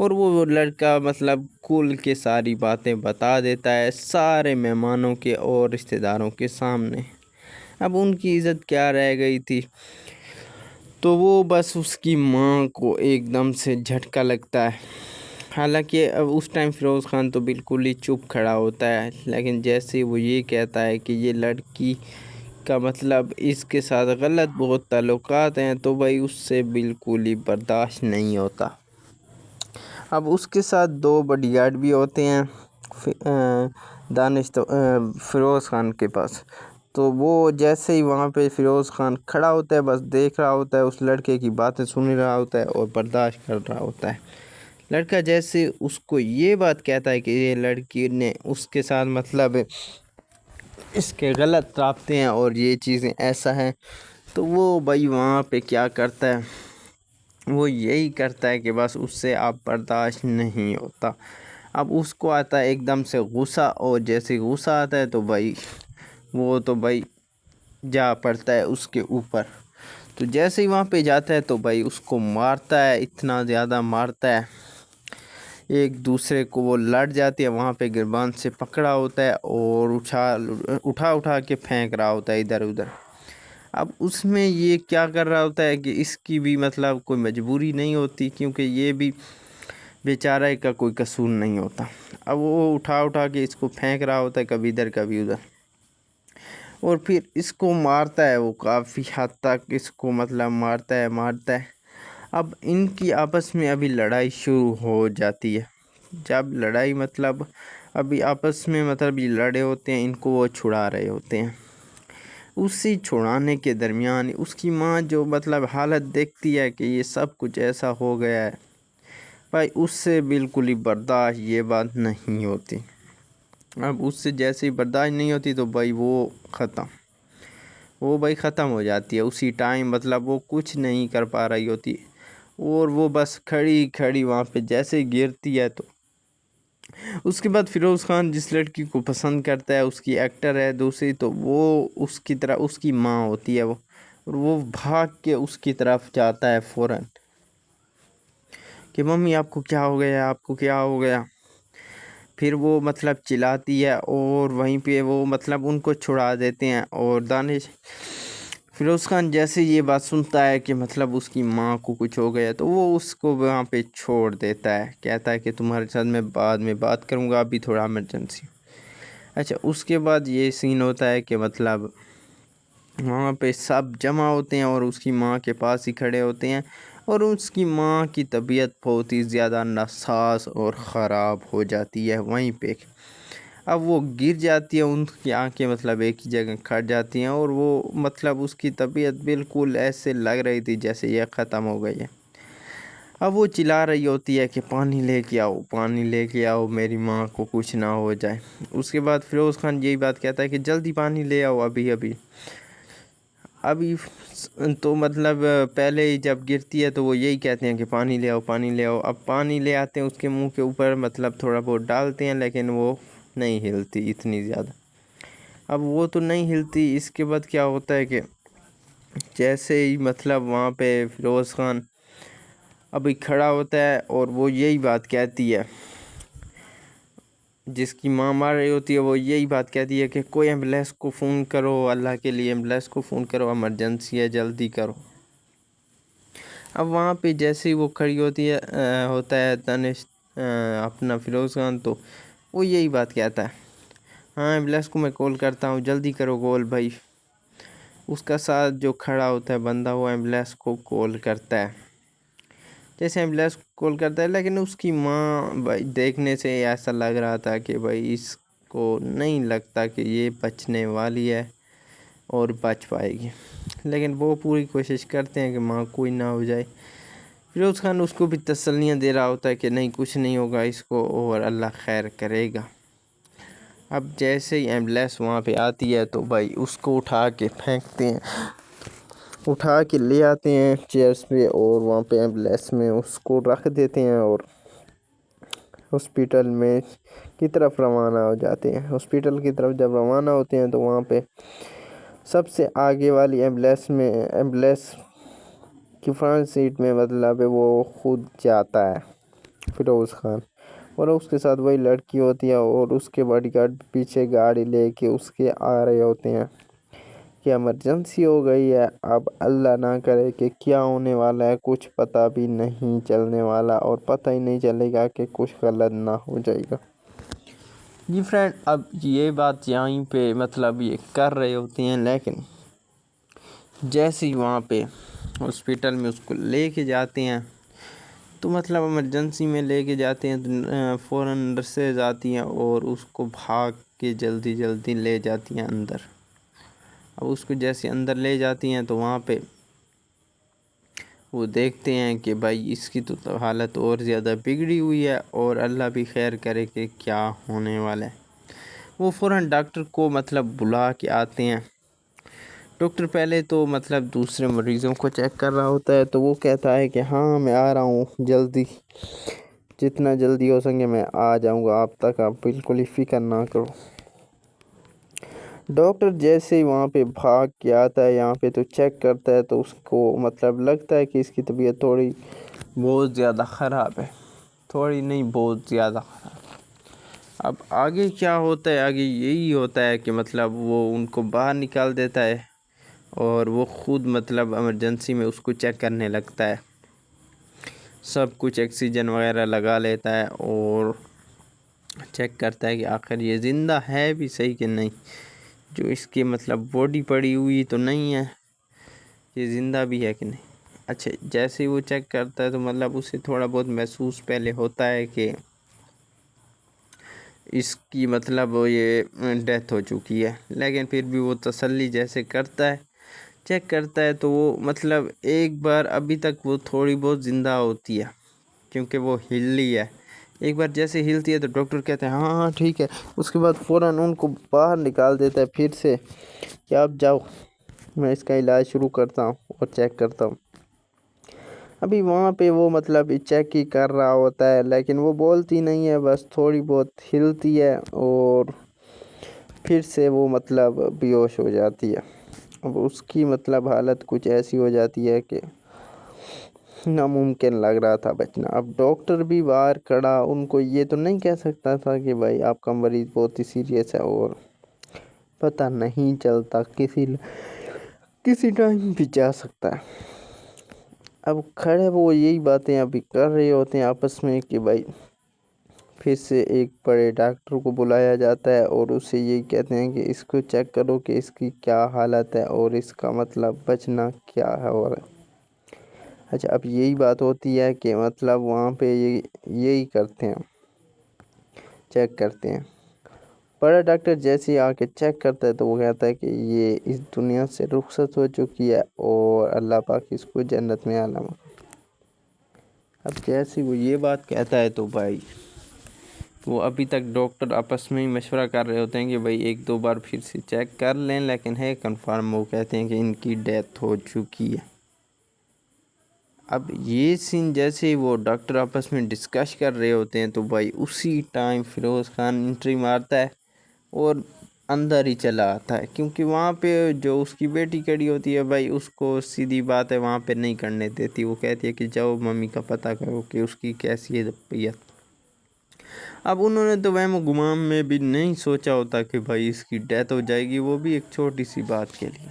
اور وہ لڑکا مطلب کھل کے ساری باتیں بتا دیتا ہے سارے مہمانوں کے اور رشتہ داروں کے سامنے۔ اب ان کی عزت کیا رہ گئی تھی؟ تو وہ بس اس کی ماں کو ایک دم سے جھٹکا لگتا ہے۔ حالانکہ اب اس ٹائم فیروز خان تو بالکل ہی چپ کھڑا ہوتا ہے، لیکن جیسے وہ یہ کہتا ہے کہ یہ لڑکی کا مطلب اس کے ساتھ غلط بہت تعلقات ہیں، تو بھائی اس سے بالکل ہی برداشت نہیں ہوتا۔ اب اس کے ساتھ 2 باڈی گارڈ بھی ہوتے ہیں دانش فیروز خان کے پاس۔ تو وہ جیسے ہی وہاں پہ فیروز خان کھڑا ہوتا ہے بس دیکھ رہا ہوتا ہے، اس لڑکے کی باتیں سن رہا ہوتا ہے اور برداشت کر رہا ہوتا ہے۔ لڑکا جیسے اس کو یہ بات کہتا ہے کہ یہ لڑکی نے اس کے ساتھ مطلب اس کے غلط رابطے ہیں اور یہ چیزیں ایسا ہیں، تو وہ بھائی وہاں پہ کیا کرتا ہے؟ وہ یہی کرتا ہے کہ بس اس سے آپ برداشت نہیں ہوتا۔ اب اس کو آتا ہے ایک دم سے غصہ، اور جیسے غصہ آتا ہے تو بھائی وہ تو بھائی جا پڑتا ہے اس کے اوپر۔ تو جیسے ہی وہاں پہ جاتا ہے تو بھائی اس کو مارتا ہے، اتنا زیادہ مارتا ہے، ایک دوسرے کو وہ لڑ جاتی ہے، وہاں پہ گربان سے پکڑا ہوتا ہے اور اٹھا کے پھینک رہا ہوتا ہے ادھر ادھر۔ اب اس میں یہ کیا کر رہا ہوتا ہے کہ اس کی بھی مطلب کوئی مجبوری نہیں ہوتی، کیونکہ یہ بھی بیچارہ کا کوئی قصور نہیں ہوتا۔ اب وہ اٹھا کے اس کو پھینک رہا ہوتا ہے کبھی ادھر کبھی ادھر، اور پھر اس کو مارتا ہے، وہ کافی حد تک اس کو مطلب مارتا ہے۔ اب ان کی آپس میں ابھی لڑائی شروع ہو جاتی ہے۔ جب لڑائی مطلب ابھی آپس میں مطلب یہ لڑے ہوتے ہیں، ان کو وہ چھڑا رہے ہوتے ہیں۔ اسی چھڑانے کے درمیان اس کی ماں جو مطلب حالت دیکھتی ہے کہ یہ سب کچھ ایسا ہو گیا ہے، بھائی اس سے بالکل ہی برداشت یہ بات نہیں ہوتی۔ اب اس سے جیسے ہی برداشت نہیں ہوتی تو بھائی وہ ختم ہو جاتی ہے اسی ٹائم، مطلب وہ کچھ نہیں کر پا رہی ہوتی، اور وہ بس کھڑی وہاں پہ جیسے ہی گرتی ہے۔ تو اس کے بعد فیروز خان جس لڑکی کو پسند کرتا ہے، اس کی ایکٹر ہے دوسری، تو وہ اس کی طرح اس کی ماں ہوتی ہے وہ، اور وہ بھاگ کے اس کی طرف جاتا ہے فوراً کہ ممی آپ کو کیا ہو گیا، آپ کو کیا ہو گیا؟ پھر وہ مطلب چلاتی ہے اور وہیں پہ وہ مطلب ان کو چھڑا دیتے ہیں، اور فیروز خان جیسے یہ بات سنتا ہے کہ مطلب اس کی ماں کو کچھ ہو گیا، تو وہ اس کو وہاں پہ چھوڑ دیتا ہے، کہتا ہے کہ تمہارے ساتھ میں بعد میں بات کروں گا، ابھی تھوڑا ایمرجنسی۔ اچھا، اس کے بعد یہ سین ہوتا ہے کہ مطلب وہاں پہ سب جمع ہوتے ہیں اور اس کی ماں کے پاس ہی کھڑے ہوتے ہیں، اور اس کی ماں کی طبیعت بہت ہی زیادہ ناساز اور خراب ہو جاتی ہے وہیں پہ۔ اب وہ گر جاتی ہے، ان کی آنکھیں مطلب ایک ہی جگہ کھٹ جاتی ہیں، اور وہ مطلب اس کی طبیعت بالکل ایسے لگ رہی تھی جیسے یہ ختم ہو گئی ہے۔ اب وہ چلا رہی ہوتی ہے کہ پانی لے کے آؤ، پانی لے کے آؤ، میری ماں کو کچھ نہ ہو جائے۔ اس کے بعد فیروز خان یہی بات کہتا ہے کہ جلدی پانی لے آؤ، ابھی تو مطلب پہلے ہی جب گرتی ہے تو وہ یہی کہتے ہیں کہ پانی لے آؤ، پانی لے آؤ۔ اب پانی لے آتے ہیں اس کے منہ کے اوپر، مطلب تھوڑا بہت ڈالتے ہیں، لیکن وہ نہیں ہلتی اتنی زیادہ۔ اب وہ تو نہیں ہلتی، اس کے بعد کیا ہوتا ہے کہ جیسے ہی مطلب وہاں پہ فیروز خان ابھی کھڑا ہوتا ہے اور وہ یہی بات کہتی ہے، جس کی ماں مار رہی ہوتی ہے، وہ یہی بات کہتی ہے کہ کوئی ایمبولینس کو فون کرو، اللہ کے لیے ایمبولینس کو فون کرو، ایمرجنسی ہے، جلدی کرو۔ اب وہاں پہ جیسے ہی وہ کھڑی ہوتا ہے دانش اپنا فیروز خان، تو وہ یہی بات کہتا ہے، ہاں ایمبولینس کو میں کال کرتا ہوں، جلدی کرو کال بھائی۔ اس کا ساتھ جو کھڑا ہوتا ہے بندہ، وہ ایمبولینس کو کال کرتا ہے، جیسے ایمبولینس کال کرتا ہے، لیکن اس کی ماں بھائی دیکھنے سے ایسا لگ رہا تھا کہ بھائی اس کو نہیں لگتا کہ یہ بچنے والی ہے اور بچ پائے گی، لیکن وہ پوری کوشش کرتے ہیں کہ ماں کوئی نہ ہو جائے۔ فیروز خان اس کو بھی تسلیاں دے رہا ہوتا ہے کہ نہیں کچھ نہیں ہوگا اس کو، اور اللہ خیر کرے گا۔ اب جیسے ہی ایمبولینس وہاں پہ آتی ہے تو بھائی اس کو اٹھا کے پھینکتے ہیں، اٹھا کے لے آتے ہیں چیئرز پہ، اور وہاں پہ ایمبولینس میں اس کو رکھ دیتے ہیں، اور ہاسپیٹل میں کی طرف روانہ ہو جاتے ہیں۔ ہاسپیٹل کی طرف جب روانہ ہوتے ہیں تو وہاں پہ سب سے آگے والی ایمبولینس کی فرنٹ سیٹ میں مطلب وہ خود جاتا ہے، فیروز خان، اور اس کے ساتھ وہی لڑکی ہوتی ہے اور اس کے باڈی گارڈ پیچھے گاڑی لے کے اس کے آ رہے ہوتے ہیں کہ ایمرجنسی ہو گئی ہے، اب اللہ نہ کرے کہ کیا ہونے والا ہے، کچھ پتہ بھی نہیں چلنے والا اور پتہ ہی نہیں چلے گا کہ کچھ غلط نہ ہو جائے گا۔ جی فرینڈ، اب یہ بات یہیں پہ مطلب یہ کر رہے ہوتے ہیں، لیکن جیسے ہی وہاں پہ ہاسپٹل میں اس کو لے کے جاتے ہیں تو مطلب ایمرجنسی میں لے کے جاتے ہیں تو فوراً نرسز آتی ہیں اور اس کو بھاگ کے جلدی جلدی لے جاتی ہیں اندر۔ اب اس کو جیسے اندر لے جاتی ہیں تو وہاں پہ وہ دیکھتے ہیں کہ بھائی اس کی تو حالت اور زیادہ بگڑی ہوئی ہے اور اللہ بھی خیر کرے کہ کیا ہونے والا ہے۔ وہ فوراً ڈاکٹر کو مطلب بلا کے آتے ہیں۔ ڈاکٹر پہلے تو مطلب دوسرے مریضوں کو چیک کر رہا ہوتا ہے تو وہ کہتا ہے کہ ہاں میں آ رہا ہوں جلدی، جتنا جلدی ہو سکے میں آ جاؤں گا آپ تک، آپ بالکل ہی فکر نہ کرو۔ ڈاکٹر جیسے ہی وہاں پہ بھاگ کے آتا ہے یہاں پہ تو چیک کرتا ہے تو اس کو مطلب لگتا ہے کہ اس کی طبیعت تھوڑی بہت زیادہ خراب ہے، تھوڑی نہیں بہت زیادہ خراب۔ اب آگے کیا ہوتا ہے؟ آگے یہی ہوتا ہے کہ مطلب وہ ان کو باہر نکال دیتا ہے اور وہ خود مطلب ایمرجنسی میں اس کو چیک کرنے لگتا ہے، سب کچھ آکسیجن وغیرہ لگا لیتا ہے اور چیک کرتا ہے کہ آخر یہ زندہ ہے بھی صحیح کہ نہیں، جو اس کی مطلب باڈی پڑی ہوئی تو نہیں ہے، یہ زندہ بھی ہے کہ نہیں۔ اچھا، جیسے ہی وہ چیک کرتا ہے تو مطلب اسے تھوڑا بہت محسوس پہلے ہوتا ہے کہ اس کی مطلب یہ ڈیتھ ہو چکی ہے، لیکن پھر بھی وہ تسلی جیسے کرتا ہے، چیک کرتا ہے تو وہ مطلب ایک بار ابھی تک وہ تھوڑی بہت زندہ ہوتی ہے کیونکہ وہ ہلی ہے۔ ایک بار جیسے ہلتی ہے تو ڈاکٹر کہتے ہیں ہاں ہاں ٹھیک ہے، اس کے بعد فوراً ان کو باہر نکال دیتا ہے پھر سے کہ آپ جاؤ، میں اس کا علاج شروع کرتا ہوں اور چیک کرتا ہوں۔ ابھی وہاں پہ وہ مطلب چیک ہی کر رہا ہوتا ہے لیکن وہ بولتی نہیں ہے، بس تھوڑی بہت ہلتی ہے اور پھر سے وہ مطلب بے ہوش ہو جاتی ہے۔ اب اس کی مطلب حالت کچھ ایسی ہو جاتی ہے کہ ناممکن لگ رہا تھا بچنا۔ اب ڈاکٹر بھی باہر کھڑا ان کو یہ تو نہیں کہہ سکتا تھا کہ بھائی آپ کا مریض بہت ہی سیریس ہے اور پتہ نہیں چلتا، کسی ٹائم بھی جا سکتا ہے۔ اب کھڑے وہ یہی باتیں ابھی کر رہے ہوتے ہیں آپس میں کہ بھائی پھر سے ایک بڑے ڈاکٹر کو بلایا جاتا ہے اور اسے یہی کہتے ہیں کہ اس کو چیک کرو کہ اس کی کیا حالت ہے اور اس کا مطلب بچنا کیا ہے اور اچھا اب یہی بات ہوتی ہے کہ مطلب وہاں پہ یہی کرتے ہیں، چیک کرتے ہیں۔ بڑا ڈاکٹر جیسے ہی آ کے چیک کرتا ہے تو وہ کہتا ہے کہ یہ اس دنیا سے رخصت ہو چکی ہے اور اللہ پاک اس کو جنت میں اعلیٰ مقام۔ اب جیسے وہ یہ بات کہتا ہے تو بھائی وہ ابھی تک ڈاکٹر آپس میں ہی مشورہ کر رہے ہوتے ہیں کہ بھائی ایک دو بار پھر سے چیک کر لیں، لیکن ہے کنفرم، وہ کہتے ہیں کہ ان کی ڈیتھ ہو چکی ہے۔ اب یہ سین جیسے ہی وہ ڈاکٹر آپس میں ڈسکش کر رہے ہوتے ہیں تو بھائی اسی ٹائم فیروز خان انٹری مارتا ہے اور اندر ہی چلا آتا ہے، کیونکہ وہاں پہ جو اس کی بیٹی کھڑی ہوتی ہے بھائی اس کو سیدھی بات ہے وہاں پہ نہیں کرنے دیتی، وہ کہتی ہے کہ جاؤ ممی کا پتہ کرو کہ اس کی کیسی ہے طبیعت۔ اب انہوں نے تو وہم و گمان میں بھی نہیں سوچا ہوتا کہ بھائی اس کی ڈیتھ ہو جائے گی، وہ بھی ایک چھوٹی سی بات کے لیے۔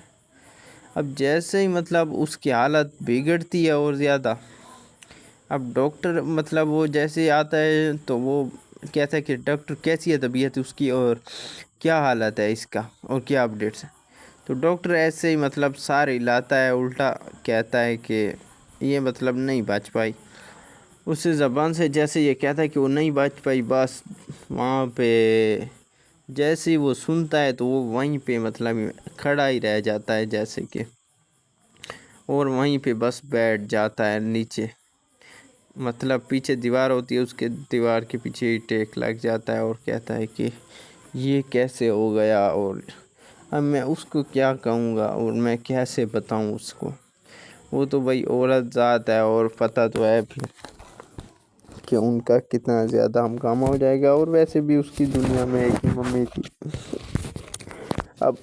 اب جیسے ہی مطلب اس کی حالت بگڑتی ہے اور زیادہ، اب ڈاکٹر مطلب وہ جیسے ہی آتا ہے تو وہ کہتا ہے کہ ڈاکٹر کیسی ہے طبیعت اس کی اور کیا حالت ہے اس کا اور کیا اپڈیٹس ہیں، تو ڈاکٹر ایسے ہی مطلب سارے لاتا ہے، الٹا کہتا ہے کہ یہ مطلب نہیں بچ پائی، اس سے زبان سے جیسے یہ کہتا ہے کہ وہ نہیں بچ پائی، بس وہاں پہ جیسے ہی وہ سنتا ہے تو وہ وہیں پہ مطلب کھڑا ہی رہ جاتا ہے جیسے کہ، اور وہیں پہ بس بیٹھ جاتا ہے نیچے، مطلب پیچھے دیوار ہوتی ہے اس کے دیوار کے پیچھے ہی ٹیک لگ جاتا ہے اور کہتا ہے کہ یہ کیسے ہو گیا اور اب میں اس کو کیا کہوں گا اور میں کیسے بتاؤں اس کو، وہ تو بھائی عورت ذات ہے اور پتہ تو ہے پھر کہ ان کا کتنا زیادہ ہنگامہ ہو جائے گا، اور ویسے بھی اس کی دنیا میں ایک ممی تھی۔ اب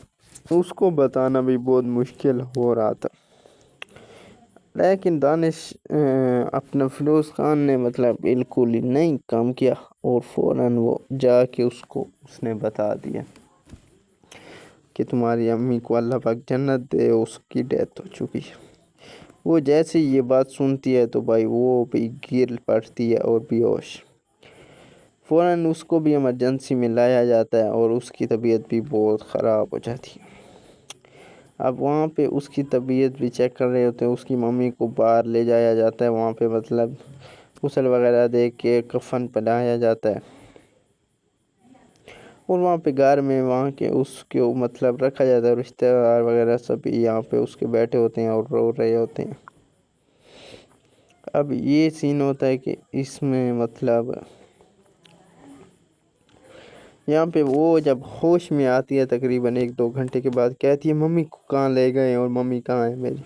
اس کو بتانا بھی بہت مشکل ہو رہا تھا، لیکن دانش اپنا فیروز خان نے مطلب بالکل ہی نہیں کام کیا، اور فوراً وہ جا کے اس نے بتا دیا کہ تمہاری امی کو اللہ پاک جنت دے، اس کی ڈیتھ ہو چکی ہے۔ وہ جیسے یہ بات سنتی ہے تو بھائی وہ بھی گر پڑتی ہے اور بے ہوش۔ فوراً اس کو بھی ایمرجنسی میں لایا جاتا ہے اور اس کی طبیعت بھی بہت خراب ہو جاتی ہے۔ اب وہاں پہ اس کی طبیعت بھی چیک کر رہے ہوتے ہیں، اس کی ممی کو باہر لے جایا جاتا ہے، وہاں پہ مطلب غسل وغیرہ دے کے کفن پہنایا جاتا ہے، اور وہاں پہ گھر میں وہاں کے اس کو مطلب رکھا جاتا ہے، رشتہ دار وغیرہ سب یہاں پہ اس کے بیٹھے ہوتے ہیں اور رو رہے ہوتے ہیں۔ اب یہ سین ہوتا ہے کہ اس میں مطلب یہاں پہ وہ جب ہوش میں آتی ہے تقریباً 1-2 گھنٹے کے بعد، کہتی ہے ممی کو کہاں لے گئے اور ممی کہاں ہے میری۔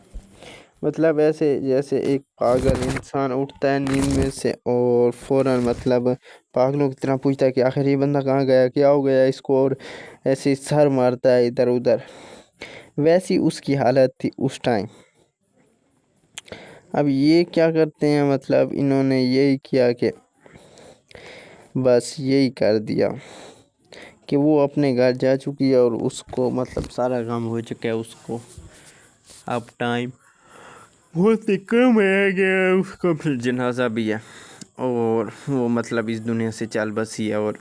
مطلب ایسے جیسے ایک پاگل انسان اٹھتا ہے نیند میں سے اور فوراً مطلب پاگلوں کی طرح پوچھتا ہے کہ آخر یہ بندہ کہاں گیا، کیا ہو گیا اس کو، اور ایسے سر مارتا ہے ادھر ادھر۔ ویسی اس کی حالت تھی اس ٹائم۔ اب یہ کیا کرتے ہیں، مطلب انہوں نے یہی کیا کہ بس یہی کر دیا کہ وہ اپنے گھر جا چکی ہے اور اس کو مطلب سارا کام ہو چکا ہے، اس کو اب ٹائم بہت ہی کم ہے کہ اس کا پھر جنازہ بھی ہے، اور وہ مطلب اس دنیا سے چل بسی ہے، اور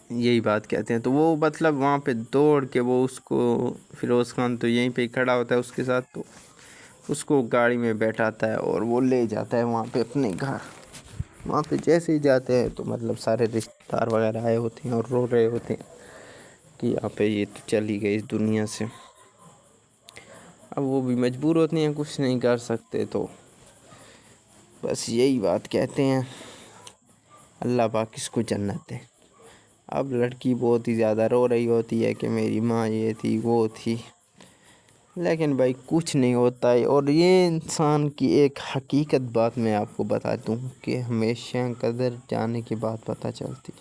یہی بات کہتے ہیں۔ تو وہ مطلب وہاں پہ دوڑ کے وہ اس کو فیروز خان تو یہیں پہ کھڑا ہوتا ہے اس کے ساتھ، تو اس کو گاڑی میں بیٹھاتا ہے اور وہ لے جاتا ہے وہاں پہ اپنے گھر۔ وہاں پہ جیسے ہی جاتے ہیں تو مطلب سارے رشتہ دار وغیرہ آئے ہوتے ہیں اور رو رہے ہوتے ہیں کہ یہاں پہ یہ تو چلی گئی اس دنیا سے۔ اب وہ بھی مجبور ہوتے ہیں، کچھ نہیں کر سکتے، تو بس یہی بات کہتے ہیں اللہ پاک اس کو جنت دے۔ اب لڑکی بہت ہی زیادہ رو رہی ہوتی ہے کہ میری ماں یہ تھی وہ تھی، لیکن بھائی کچھ نہیں ہوتا ہے۔ اور یہ انسان کی ایک حقیقت بات میں آپ کو بتا دوں کہ ہمیشہ قدر جانے کے بعد پتہ چلتی،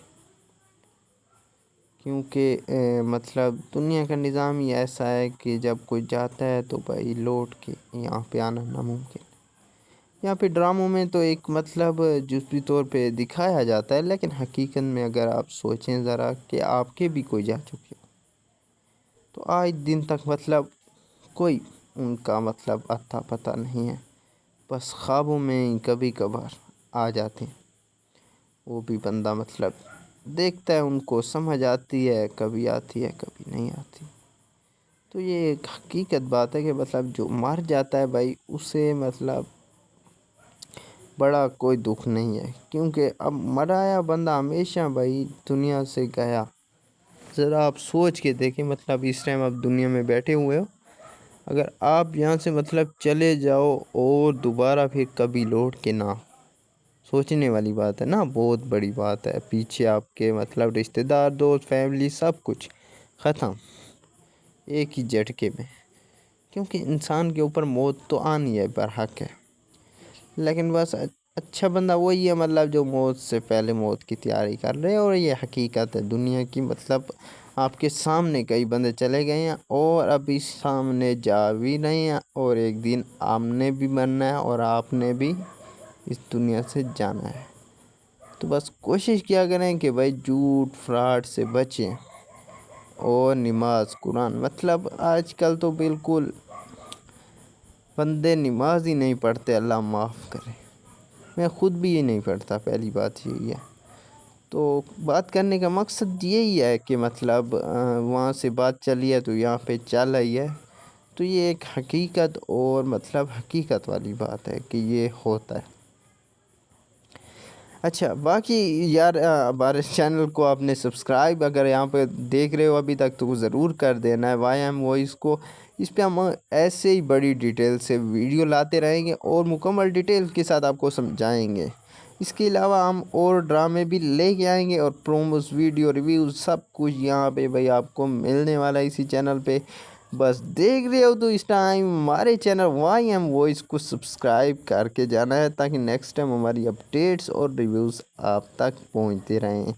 کیونکہ مطلب دنیا کا نظام ہی ایسا ہے کہ جب کوئی جاتا ہے تو بھائی لوٹ کے یہاں پہ آنا ناممکن۔ یہاں پہ ڈراموں میں تو ایک مطلب جزوی طور پہ دکھایا جاتا ہے، لیکن حقیقت میں اگر آپ سوچیں ذرا کہ آپ کے بھی کوئی جا چکے ہو تو آج دن تک مطلب کوئی ان کا مطلب اتا پتہ نہیں ہے، بس خوابوں میں کبھی کبھار آ جاتے ہیں۔ وہ بھی بندہ مطلب دیکھتا ہے، ان کو سمجھ آتی ہے، کبھی آتی ہے کبھی نہیں آتی۔ تو یہ ایک حقیقت بات ہے کہ مطلب جو مر جاتا ہے بھائی اسے مطلب بڑا کوئی دکھ نہیں ہے، کیونکہ اب مرایا بندہ ہمیشہ بھائی دنیا سے گیا۔ ذرا آپ سوچ کے دیکھیں، مطلب اس ٹائم آپ دنیا میں بیٹھے ہوئے ہو، اگر آپ یہاں سے مطلب چلے جاؤ اور دوبارہ پھر کبھی لوٹ کے نہ، سوچنے والی بات ہے نا، بہت بڑی بات ہے۔ پیچھے آپ کے مطلب رشتہ دار، دوست، فیملی سب کچھ ختم ایک ہی جھٹکے میں، کیونکہ انسان کے اوپر موت تو آنی ہے، برحق ہے۔ لیکن بس اچھا بندہ وہی ہے مطلب جو موت سے پہلے موت کی تیاری کر رہے ہیں، اور یہ حقیقت ہے دنیا کی۔ مطلب آپ کے سامنے کئی بندے چلے گئے ہیں اور ابھی سامنے جا بھی رہے ہیں، اور ایک دن آپ نے بھی مرنا ہے اور آپ نے بھی اس دنیا سے جانا ہے۔ تو بس کوشش کیا کریں کہ بھائی جھوٹ فراڈ سے بچیں، اور نماز قرآن، مطلب آج کل تو بالکل بندے نماز ہی نہیں پڑھتے، اللہ معاف کرے، میں خود بھی یہ نہیں پڑھتا، پہلی بات یہی ہے۔ تو بات کرنے کا مقصد یہی ہے کہ مطلب وہاں سے بات چلی ہے تو یہاں پہ چل رہی ہے، تو یہ ایک حقیقت اور مطلب حقیقت والی بات ہے کہ یہ ہوتا ہے۔ اچھا باقی یار ہمارے چینل کو آپ نے سبسکرائب اگر یہاں پہ دیکھ رہے ہو ابھی تک تو ضرور کر دینا ہے، وائی ایم وائس کو۔ اس پہ ہم ایسے ہی بڑی ڈیٹیل سے ویڈیو لاتے رہیں گے اور مکمل ڈیٹیل کے ساتھ آپ کو سمجھائیں گے۔ اس کے علاوہ ہم اور ڈرامے بھی لے کے آئیں گے، اور پروموز، ویڈیو ریویوز سب کچھ یہاں پہ بھائی آپ کو ملنے والا ہے اسی چینل پہ۔ بس دیکھ رہے ہو تو اس ٹائم ہمارے چینل وائی ایم وائس کو سبسکرائب کر کے جانا ہے، تاکہ نیکسٹ ٹائم ہماری اپڈیٹس اور ریویوز آپ تک پہنچتے رہیں۔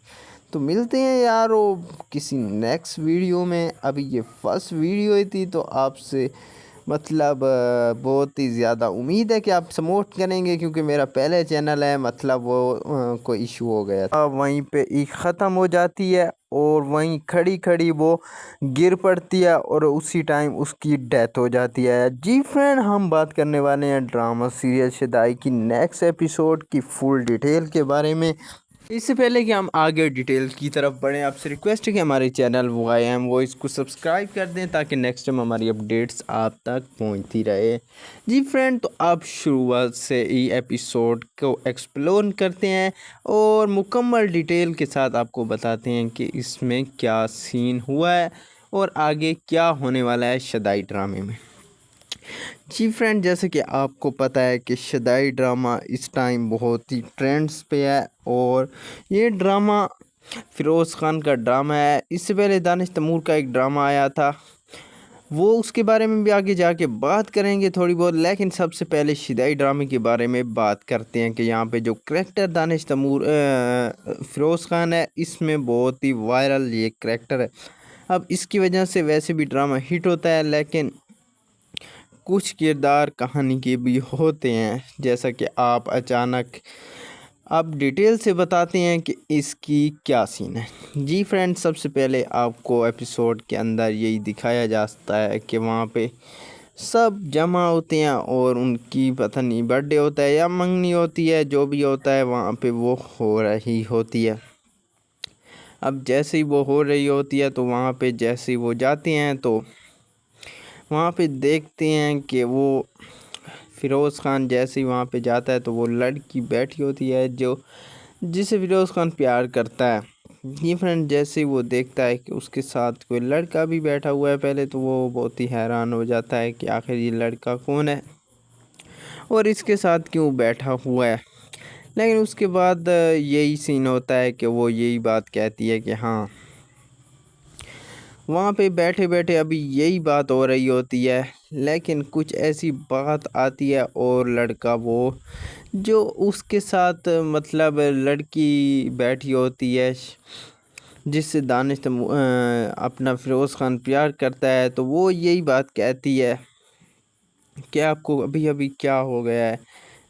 تو ملتے ہیں یارو کسی نیکسٹ ویڈیو میں۔ ابھی یہ فرسٹ ویڈیو ہی تھی تو آپ سے مطلب بہت ہی زیادہ امید ہے کہ آپ سپورٹ کریں گے، کیونکہ میرا پہلے چینل ہے، مطلب وہ کوئی ایشو ہو گیا تھا، وہیں پہ ختم ہو جاتی ہے اور وہیں کھڑی کھڑی وہ گر پڑتی ہے اور اسی ٹائم اس کی ڈیتھ ہو جاتی ہے۔ جی فرینڈ، ہم بات کرنے والے ہیں ڈرامہ سیریل شدائی کی نیکسٹ ایپیسوڈ کی فل ڈیٹیل کے بارے میں۔ اس سے پہلے کہ ہم آگے ڈیٹیل کی طرف بڑھیں، آپ سے ریکویسٹ ہے کہ ہمارے چینل YM وائس کو سبسکرائب کر دیں تاکہ نیکسٹ ٹائم ہماری اپڈیٹس آپ تک پہنچتی رہے۔ جی فرینڈ، تو آپ شروعات سے ہی ایپیسوڈ کو ایکسپلور کرتے ہیں اور مکمل ڈیٹیل کے ساتھ آپ کو بتاتے ہیں کہ اس میں کیا سین ہوا ہے اور آگے کیا ہونے والا ہے شدائی ڈرامے میں۔ جی فرینڈ، جیسے کہ آپ کو پتہ ہے کہ شدائی ڈرامہ اس ٹائم بہت ہی ٹرینڈز پہ ہے اور یہ ڈرامہ فیروز خان کا ڈرامہ ہے۔ اس سے پہلے دانش تیمور کا ایک ڈرامہ آیا تھا، وہ اس کے بارے میں بھی آگے جا کے بات کریں گے تھوڑی بہت، لیکن سب سے پہلے شدائی ڈرامے کے بارے میں بات کرتے ہیں کہ یہاں پہ جو کریکٹر دانش تیمور فیروز خان ہے، اس میں بہت ہی وائرل یہ کریکٹر ہے۔ اب اس کی وجہ سے ویسے بھی ڈرامہ ہٹ ہوتا ہے، لیکن کچھ کردار کہانی کے بھی ہوتے ہیں، جیسا کہ آپ اچانک اب ڈیٹیل سے بتاتے ہیں کہ اس کی کیا سین ہے۔ جی فرینڈ، سب سے پہلے آپ کو ایپیسوڈ کے اندر یہی دکھایا جاتا ہے کہ وہاں پہ سب جمع ہوتے ہیں اور ان کی پتہ نہیں برتھ ڈے ہوتا ہے یا منگنی ہوتی ہے، جو بھی ہوتا ہے وہاں پہ وہ ہو رہی ہوتی ہے۔ اب جیسے ہی وہ ہو رہی ہوتی ہے تو وہاں پہ جیسے ہی وہ جاتے ہیں تو وہاں پہ دیکھتے ہیں کہ وہ فیروز خان جیسے ہی وہاں پہ جاتا ہے تو وہ لڑکی بیٹھی ہوتی ہے جسے فیروز خان پیار کرتا ہے۔ یہ فرینڈ، جیسے ہی وہ دیکھتا ہے کہ اس کے ساتھ کوئی لڑکا بھی بیٹھا ہوا ہے، پہلے تو وہ بہت ہی حیران ہو جاتا ہے کہ آخر یہ لڑکا کون ہے اور اس کے ساتھ کیوں بیٹھا ہوا ہے، لیکن اس کے بعد یہی سین ہوتا ہے کہ وہ یہی بات کہتی ہے کہ ہاں، وہاں پہ بیٹھے بیٹھے ابھی یہی بات ہو رہی ہوتی ہے، لیکن کچھ ایسی بات آتی ہے اور لڑکا وہ جو اس کے ساتھ مطلب لڑکی بیٹھی ہوتی ہے جس سے دانش اپنا فیروز خان پیار کرتا ہے، تو وہ یہی بات کہتی ہے کہ آپ کو ابھی ابھی کیا ہو گیا ہے،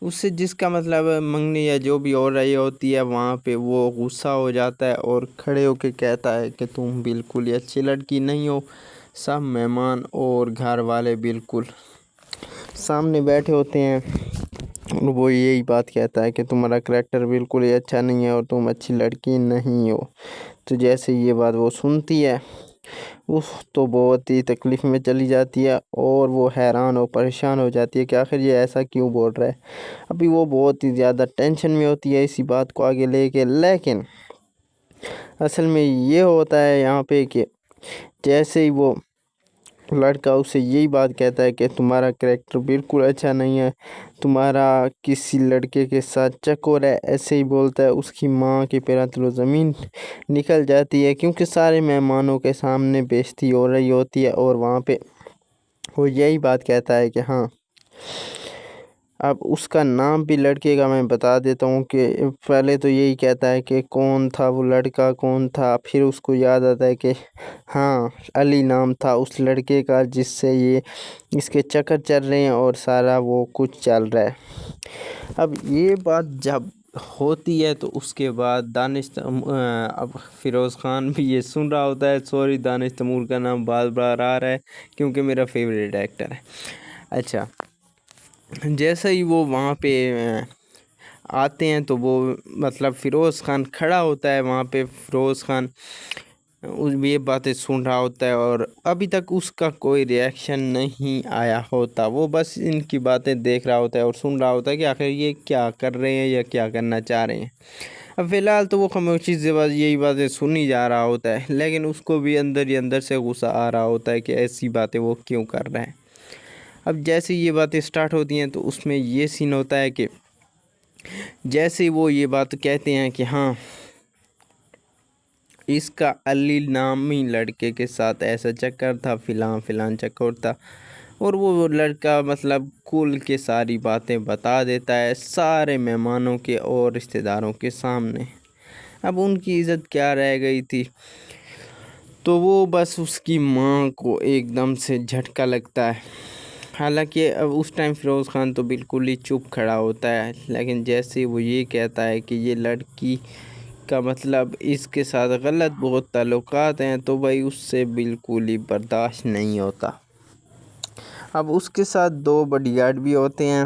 اس سے جس کا مطلب منگنی یا جو بھی ہو رہی ہوتی ہے وہاں پہ وہ غصہ ہو جاتا ہے اور کھڑے ہو کے کہتا ہے کہ تم بالکل ہی اچھی لڑکی نہیں ہو۔ سب مہمان اور گھر والے بالکل سامنے بیٹھے ہوتے ہیں اور وہ یہی بات کہتا ہے کہ تمہارا کریکٹر بالکل ہی اچھا نہیں ہے اور تم اچھی لڑکی نہیں ہو۔ تو جیسے یہ بات وہ سنتی ہے تو بہت ہی تکلیف میں چلی جاتی ہے اور وہ حیران اور پریشان ہو جاتی ہے کہ آخر یہ ایسا کیوں بول رہا ہے۔ ابھی وہ بہت ہی زیادہ ٹینشن میں ہوتی ہے اسی بات کو آگے لے کے، لیکن اصل میں یہ ہوتا ہے یہاں پہ کہ جیسے ہی وہ لڑکا اسے یہی بات کہتا ہے کہ تمہارا کریکٹر بالکل اچھا نہیں ہے، تمہارا کسی لڑکے کے ساتھ چکر ہے، ایسے ہی بولتا ہے، اس کی ماں کے پیروں تلے زمین نکل جاتی ہے، کیونکہ سارے مہمانوں کے سامنے بے عزتی ہو رہی ہوتی ہے اور وہاں پہ وہ یہی بات کہتا ہے کہ ہاں، اب اس کا نام بھی لڑکے کا میں بتا دیتا ہوں کہ پہلے تو یہی کہتا ہے کہ کون تھا وہ لڑکا، کون تھا، پھر اس کو یاد آتا ہے کہ ہاں، علی نام تھا اس لڑکے کا جس سے یہ اس کے چکر چل رہے ہیں اور سارا وہ کچھ چل رہا ہے۔ اب یہ بات جب ہوتی ہے تو اس کے بعد اب فیروز خان بھی یہ سن رہا ہوتا ہے، سوری دانش تیمور کا نام بار بار آ رہا ہے کیونکہ میرا فیوریٹ ایکٹر ہے۔ اچھا، جیسے ہی وہ وہاں پہ آتے ہیں تو وہ مطلب فیروز خان کھڑا ہوتا ہے وہاں پہ، فیروز خان یہ باتیں سن رہا ہوتا ہے اور ابھی تک اس کا کوئی ریئیکشن نہیں آیا ہوتا، وہ بس ان کی باتیں دیکھ رہا ہوتا ہے اور سن رہا ہوتا ہے کہ آخر یہ کیا کر رہے ہیں یا کیا کرنا چاہ رہے ہیں۔ اب فی الحال تو وہ خاموشی سے بس یہی باتیں سنی جا رہا ہوتا ہے، لیکن اس کو بھی اندر ہی اندر سے غصہ آ رہا ہوتا ہے کہ ایسی باتیں وہ کیوں کر رہے ہیں۔ اب جیسے یہ باتیں سٹارٹ ہوتی ہیں تو اس میں یہ سین ہوتا ہے کہ جیسے وہ یہ بات کہتے ہیں کہ ہاں، اس کا علی نامی لڑکے کے ساتھ ایسا چکر تھا، فلاں چکر تھا، اور وہ لڑکا مطلب کل کے ساری باتیں بتا دیتا ہے سارے مہمانوں کے اور رشتہ داروں کے سامنے۔ اب ان کی عزت کیا رہ گئی تھی، تو وہ بس اس کی ماں کو ایک دم سے جھٹکا لگتا ہے حالانکہ اب اس ٹائم فیروز خان تو بالکل ہی چپ کھڑا ہوتا ہے، لیکن جیسے وہ یہ کہتا ہے کہ یہ لڑکی کا مطلب اس کے ساتھ غلط بہت تعلقات ہیں، تو بھائی اس سے بالکل ہی برداشت نہیں ہوتا۔ اب اس کے ساتھ 2 باڈی گارڈ بھی ہوتے ہیں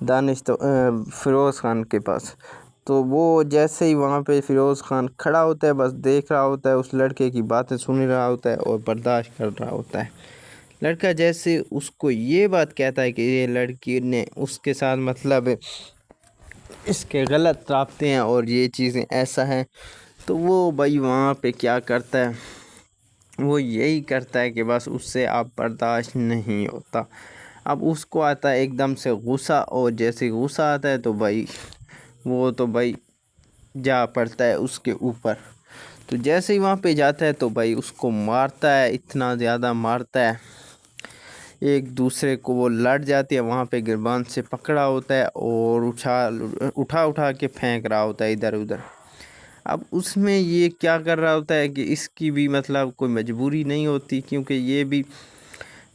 دانش تو فیروز خان کے پاس، تو وہ جیسے ہی وہاں پہ فیروز خان کھڑا ہوتا ہے بس دیکھ رہا ہوتا ہے، اس لڑکے کی باتیں سن رہا ہوتا ہے اور برداشت کر رہا ہوتا ہے۔ لڑکا جیسے اس کو یہ بات کہتا ہے کہ یہ لڑکی نے اس کے ساتھ مطلب اس کے غلط رابطے ہیں اور یہ چیزیں ایسا ہے، تو وہ بھائی وہاں پہ کیا کرتا ہے، وہ یہی کرتا ہے کہ بس اس سے آپ برداشت نہیں ہوتا۔ اب اس کو آتا ہے ایک دم سے غصہ، اور جیسے غصہ آتا ہے تو بھائی وہ تو بھائی جا پڑتا ہے اس کے اوپر، تو جیسے ہی وہاں پہ جاتا ہے تو بھائی اس کو مارتا ہے، اتنا زیادہ مارتا ہے، ایک دوسرے کو وہ لڑ جاتی ہے، وہاں پہ گربان سے پکڑا ہوتا ہے اور اٹھا کے پھینک رہا ہوتا ہے ادھر ادھر۔ اب اس میں یہ کیا کر رہا ہوتا ہے کہ اس کی بھی مطلب کوئی مجبوری نہیں ہوتی، کیونکہ یہ بھی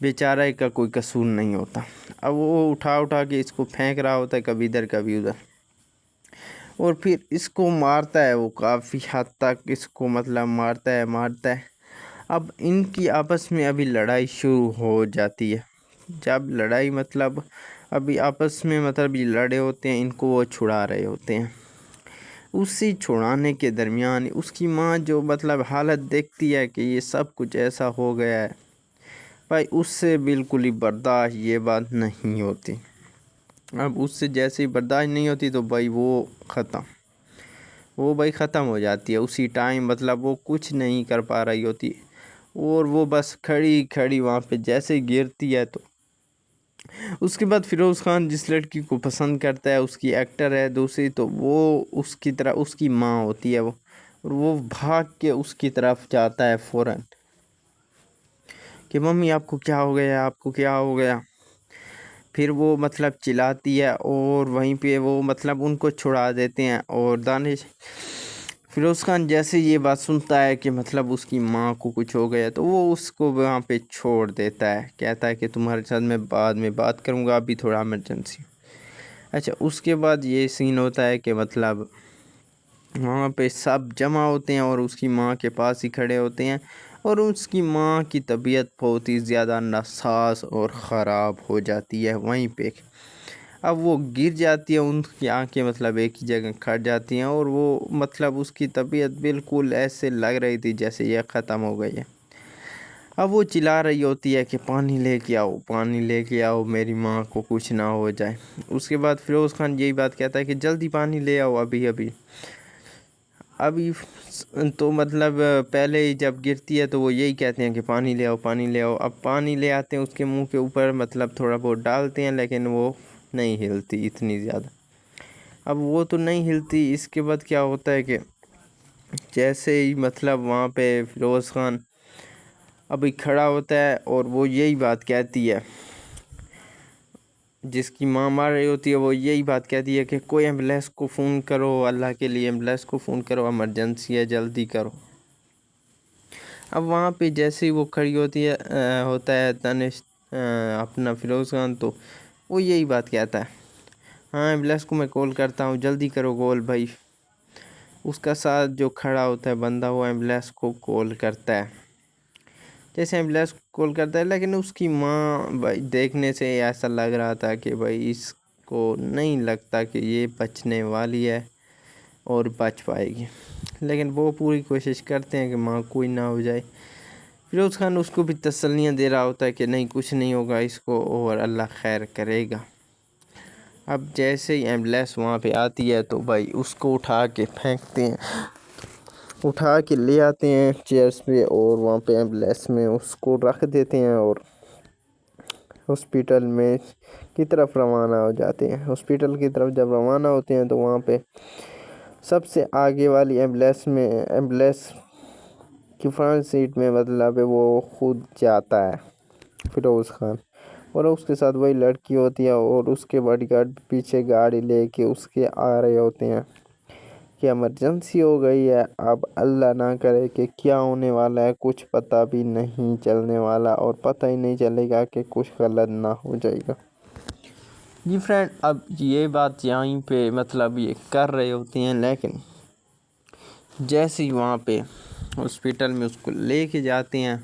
بیچارہ کا کوئی قصور نہیں ہوتا۔ اب وہ اٹھا کے اس کو پھینک رہا ہوتا ہے کبھی ادھر کبھی ادھر، اور پھر اس کو مارتا ہے، وہ کافی حد تک اس کو مطلب مارتا ہے۔ اب ان کی آپس میں ابھی لڑائی شروع ہو جاتی ہے، جب لڑائی مطلب ابھی آپس میں مطلب یہ لڑے ہوتے ہیں، ان کو وہ چھڑا رہے ہوتے ہیں۔ اسی چھڑانے کے درمیان اس کی ماں جو مطلب حالت دیکھتی ہے کہ یہ سب کچھ ایسا ہو گیا ہے، بھائی اس سے بالکل ہی برداشت یہ بات نہیں ہوتی۔ اب اس سے جیسے ہی برداشت نہیں ہوتی تو بھائی وہ ختم ہو جاتی ہے اسی ٹائم، مطلب وہ کچھ نہیں کر پا رہی ہوتی، اور وہ بس کھڑی وہاں پہ جیسے گرتی ہے۔ تو اس کے بعد فیروز خان جس لڑکی کو پسند کرتا ہے، اس کی ایکٹر ہے دوسری، تو وہ اس کی طرح اس کی ماں ہوتی ہے وہ، اور وہ بھاگ کے اس کی طرف جاتا ہے فوراً کہ ممی آپ کو کیا ہو گیا، آپ کو کیا ہو گیا۔ پھر وہ مطلب چلاتی ہے اور وہیں پہ وہ مطلب ان کو چھڑا دیتے ہیں، اور فیروز خان جیسے یہ بات سنتا ہے کہ مطلب اس کی ماں کو کچھ ہو گیا، تو وہ اس کو وہاں پہ چھوڑ دیتا ہے، کہتا ہے کہ تمہارے ساتھ میں بعد میں بات کروں گا، ابھی تھوڑا ایمرجنسی۔ اچھا، اس کے بعد یہ سین ہوتا ہے کہ مطلب وہاں پہ سب جمع ہوتے ہیں اور اس کی ماں کے پاس ہی کھڑے ہوتے ہیں، اور اس کی ماں کی طبیعت بہت ہی زیادہ ناساز اور خراب ہو جاتی ہے وہیں پہ۔ اب وہ گر جاتی ہے، ان کی آنکھیں مطلب ایک ہی جگہ کھٹ جاتی ہیں، اور وہ مطلب اس کی طبیعت بالکل ایسے لگ رہی تھی جیسے یہ ختم ہو گئی ہے۔ اب وہ چلا رہی ہوتی ہے کہ پانی لے کے آؤ، پانی لے کے آؤ، میری ماں کو کچھ نہ ہو جائے۔ اس کے بعد فیروز خان یہی بات کہتا ہے کہ جلدی پانی لے آؤ، ابھی تو مطلب پہلے ہی جب گرتی ہے تو وہ یہی کہتے ہیں کہ پانی لے آؤ، پانی لے آؤ۔ اب پانی لے آتے ہیں اس کے منہ کے اوپر، مطلب تھوڑا بہت ڈالتے ہیں، لیکن وہ نہیں ہلتی اتنی زیادہ۔ اب وہ تو نہیں ہلتی، اس کے بعد کیا ہوتا ہے کہ جیسے ہی مطلب وہاں پہ فیروز خان ابھی کھڑا ہوتا ہے اور وہ یہی بات کہتی ہے، جس کی ماں مار رہی ہوتی ہے، وہ یہی بات کہتی ہے کہ کوئی ایمبولینس کو فون کرو، اللہ کے لیے ایمبولینس کو فون کرو، ایمرجنسی ہے، جلدی کرو۔ اب وہاں پہ جیسے ہی وہ کھڑی ہوتا ہے دانش اپنا فیروز خان، تو وہ یہی بات کہتا ہے، ہاں ایمبولینس کو میں کال کرتا ہوں، جلدی کرو کال بھائی۔ اس کا ساتھ جو کھڑا ہوتا ہے بندہ، وہ ایمبولینس کو کال کرتا ہے، جیسے ایمبولینس کال کرتا ہے، لیکن اس کی ماں بھائی دیکھنے سے ایسا لگ رہا تھا کہ بھائی اس کو نہیں لگتا کہ یہ بچنے والی ہے اور بچ پائے گی، لیکن وہ پوری کوشش کرتے ہیں کہ ماں کوئی نہ ہو جائے۔ فیروز خان اس کو بھی تسلیاں دے رہا ہوتا ہے کہ نہیں کچھ نہیں ہوگا اس کو، اور اللہ خیر کرے گا۔ اب جیسے ہی ایمبولینس وہاں پہ آتی ہے تو بھائی اس کو اٹھا کے پھینکتے ہیں، اٹھا کے لے آتے ہیں چیئرز پہ، اور وہاں پہ ایمبولینس میں اس کو رکھ دیتے ہیں، اور ہاسپیٹل میں کی طرف روانہ ہو جاتے ہیں۔ ہاسپیٹل کی طرف جب روانہ ہوتے ہیں تو وہاں پہ سب سے آگے والی ایمبولینس کی فرنٹ سیٹ میں مطلب وہ خود جاتا ہے فیروز خان، اور اس کے ساتھ وہی لڑکی ہوتی ہے، اور اس کے باڈی گارڈ پیچھے گاڑی لے کے اس کے آ رہے ہوتے ہیں۔ کہ ایمرجنسی ہو گئی ہے، اب اللہ نہ کرے کہ کیا ہونے والا ہے، کچھ پتہ بھی نہیں چلنے والا اور پتہ ہی نہیں چلے گا کہ کچھ غلط نہ ہو جائے گا۔ جی فرینڈ، اب یہ بات یہیں پہ مطلب یہ کر رہے ہوتے ہیں، لیکن جیسے ہی وہاں پہ ہاسپٹل میں اس کو لے کے جاتے ہیں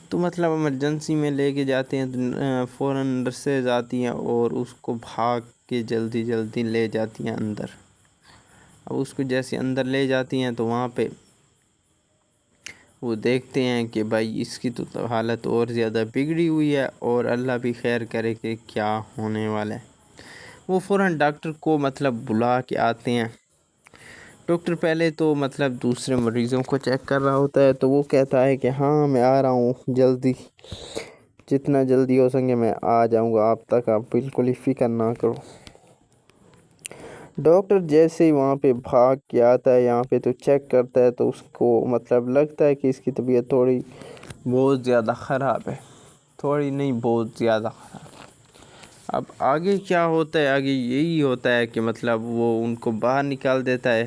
تو مطلب ایمرجنسی میں لے کے جاتے ہیں تو فوراً نرسز آتی ہیں اور اس کو بھاگ کے جلدی جلدی لے جاتی ہیں اندر۔ اب اس کو جیسے اندر لے جاتی ہیں تو وہاں پہ وہ دیکھتے ہیں کہ بھائی اس کی تو حالت اور زیادہ بگڑی ہوئی ہے اور اللہ بھی خیر کرے کہ کیا ہونے والا ہے۔ وہ فوراً ڈاکٹر کو مطلب بلا کے آتے ہیں۔ ڈاکٹر پہلے تو مطلب دوسرے مریضوں کو چیک کر رہا ہوتا ہے تو وہ کہتا ہے کہ ہاں میں آ رہا ہوں جلدی، جتنا جلدی ہو سکے میں آ جاؤں گا آپ تک، آپ بالکل ہی فکر نہ کرو۔ ڈاکٹر جیسے ہی وہاں پہ بھاگ کے آتا ہے یہاں پہ تو چیک کرتا ہے تو اس کو مطلب لگتا ہے کہ اس کی طبیعت تھوڑی بہت زیادہ خراب ہے، تھوڑی نہیں بہت زیادہ خراب۔ اب آگے کیا ہوتا ہے؟ آگے یہی ہوتا ہے کہ مطلب وہ ان کو باہر نکال دیتا ہے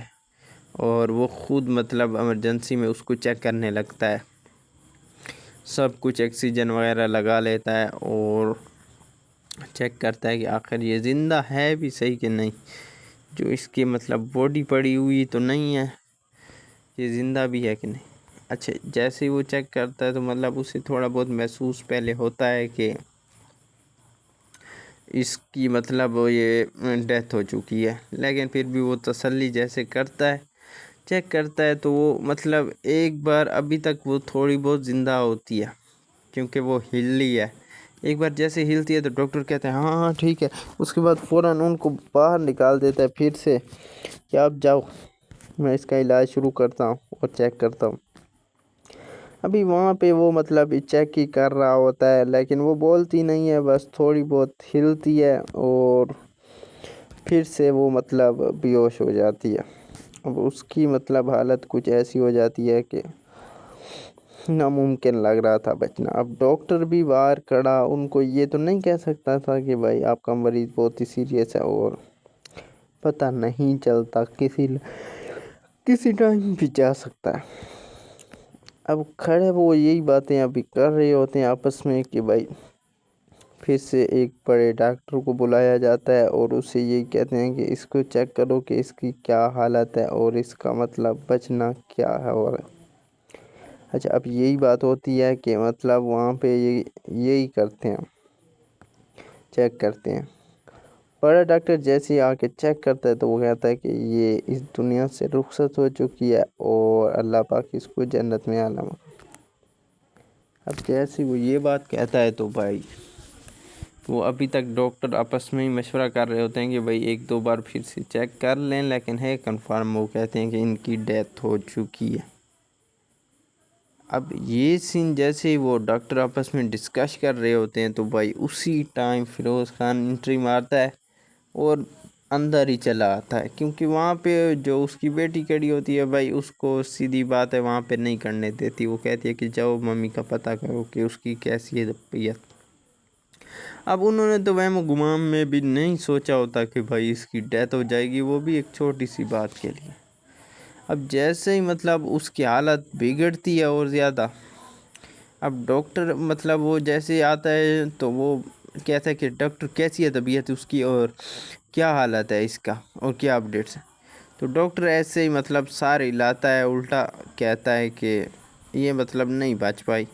اور وہ خود مطلب ایمرجنسی میں اس کو چیک کرنے لگتا ہے، سب کچھ آکسیجن وغیرہ لگا لیتا ہے اور چیک کرتا ہے کہ آخر یہ زندہ ہے بھی صحیح کہ نہیں، جو اس کی مطلب باڈی پڑی ہوئی تو نہیں ہے، یہ زندہ بھی ہے کہ نہیں۔ اچھا، جیسے ہی وہ چیک کرتا ہے تو مطلب اسے تھوڑا بہت محسوس پہلے ہوتا ہے کہ اس کی مطلب یہ ڈیتھ ہو چکی ہے، لیکن پھر بھی وہ تسلی جیسے کرتا ہے، چیک کرتا ہے تو وہ مطلب ایک بار ابھی تک وہ تھوڑی بہت زندہ ہوتی ہے کیونکہ وہ ہلی ہے۔ ایک بار جیسے ہلتی ہے تو ڈاکٹر کہتے ہیں ہاں ہاں ٹھیک ہے، اس کے بعد فوراً ان کو باہر نکال دیتا ہے پھر سے کہ آپ جاؤ، میں اس کا علاج شروع کرتا ہوں اور چیک کرتا ہوں۔ ابھی وہاں پہ وہ مطلب چیک ہی کر رہا ہوتا ہے لیکن وہ بولتی نہیں ہے، بس تھوڑی بہت ہلتی ہے اور پھر سے وہ مطلب بے ہوش ہو جاتی ہے۔ اب اس کی مطلب حالت کچھ ایسی ہو جاتی ہے کہ ناممکن لگ رہا تھا بچنا۔ اب ڈاکٹر بھی باہر کھڑا ان کو یہ تو نہیں کہہ سکتا تھا کہ بھائی آپ کا مریض بہت ہی سیریس ہے اور پتہ نہیں چلتا، کسی ٹائم بھی جا سکتا ہے۔ اب کھڑے وہ یہی باتیں ابھی کر رہے ہوتے ہیں آپس میں کہ بھائی پھر سے ایک بڑے ڈاکٹر کو بلایا جاتا ہے اور اسے یہی کہتے ہیں کہ اس کو چیک کرو کہ اس کی کیا حالت ہے اور اس کا مطلب بچنا کیا ہے۔ اور اچھا، اب یہی بات ہوتی ہے کہ مطلب وہاں پہ یہی کرتے ہیں، چیک کرتے ہیں۔ بڑا ڈاکٹر جیسے ہی آ کے چیک کرتا ہے تو وہ کہتا ہے کہ یہ اس دنیا سے رخصت ہو چکی ہے اور اللہ پاک اس کو جنت میں اعلیٰ۔ اب جیسے وہ یہ بات کہتا ہے تو بھائی وہ ابھی تک ڈاکٹر آپس میں ہی مشورہ کر رہے ہوتے ہیں کہ بھائی ایک دو بار پھر سے چیک کر لیں، لیکن ہے کنفرم، وہ کہتے ہیں کہ ان کی ڈیتھ ہو چکی ہے۔ اب یہ سین جیسے ہی وہ ڈاکٹر آپس میں ڈسکش کر رہے ہوتے ہیں تو بھائی اسی ٹائم فیروز خان انٹری مارتا ہے اور اندر ہی چلا آتا ہے، کیونکہ وہاں پہ جو اس کی بیٹی کھڑی ہوتی ہے بھائی اس کو سیدھی بات ہے وہاں پہ نہیں کرنے دیتی، وہ کہتی ہے کہ جاؤ ممی کا پتہ کرو کہ اس کی کیسی ہے طبیعت۔ اب انہوں نے تو وہم و گمان میں بھی نہیں سوچا ہوتا کہ بھائی اس کی ڈیتھ ہو جائے گی، وہ بھی ایک چھوٹی سی بات کے لیے۔ اب جیسے ہی مطلب اس کی حالت بگڑتی ہے اور زیادہ، اب ڈاکٹر مطلب وہ جیسے ہی آتا ہے تو وہ کہتا ہے کہ ڈاکٹر کیسی ہے طبیعت اس کی اور کیا حالت ہے اس کا اور کیا اپڈیٹس ہیں۔ تو ڈاکٹر ایسے ہی مطلب سارے لاتا ہے، الٹا کہتا ہے کہ یہ مطلب نہیں بچ پائی،